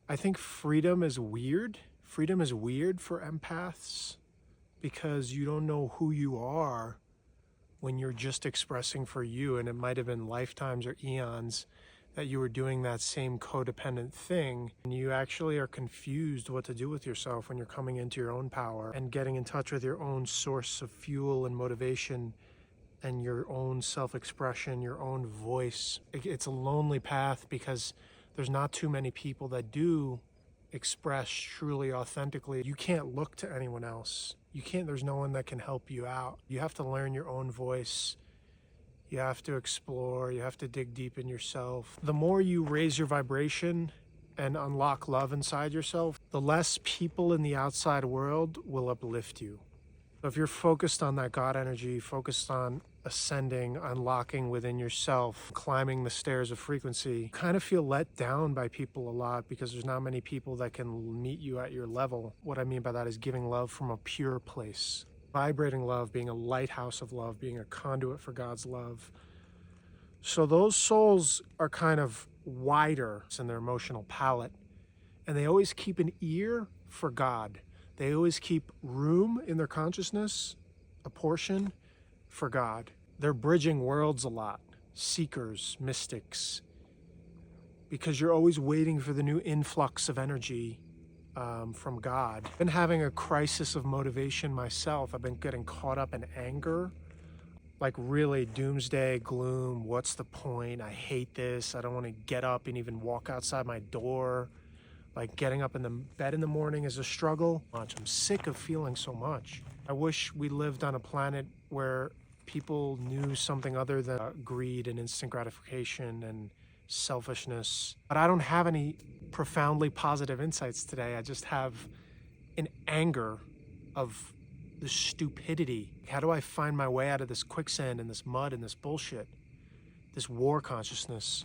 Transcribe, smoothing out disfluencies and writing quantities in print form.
I think freedom is weird. Freedom is weird for empaths because you don't know who you are when you're just expressing for you. And it might have been lifetimes or eons that you were doing that same codependent thing. And you actually are confused what to do with yourself when you're coming into your own power and getting in touch with your own source of fuel and motivation and your own self-expression, your own voice. It's a lonely path because there's not too many people that do express truly authentically. You can't look to anyone else. There's no one that can help you out. You have to learn your own voice. You have to explore, you have to dig deep in yourself. The more you raise your vibration and unlock love inside yourself, the less people in the outside world will uplift you. So if you're focused on that God energy, focused on ascending, unlocking within yourself, climbing the stairs of frequency, you kind of feel let down by people a lot because there's not many people that can meet you at your level. What I mean by that is giving love from a pure place. Vibrating love, being a lighthouse of love, being a conduit for God's love. So those souls are kind of wider in their emotional palette, and they always keep an ear for God. They always keep room in their consciousness, a portion for God. They're bridging worlds a lot, seekers, mystics, because you're always waiting for the new influx of energy from God. I've been having a crisis of motivation myself. I've been getting caught up in anger, like really doomsday gloom. What's the point? I hate this. I don't want to get up and even walk outside my door. Like getting up in the bed in the morning is a struggle. I'm sick of feeling so much. I wish we lived on a planet where people knew something other than greed and instant gratification and selfishness. But I don't have any profoundly positive insights today. I just have an anger of the stupidity. How do I find my way out of this quicksand and this mud and this bullshit? This war consciousness.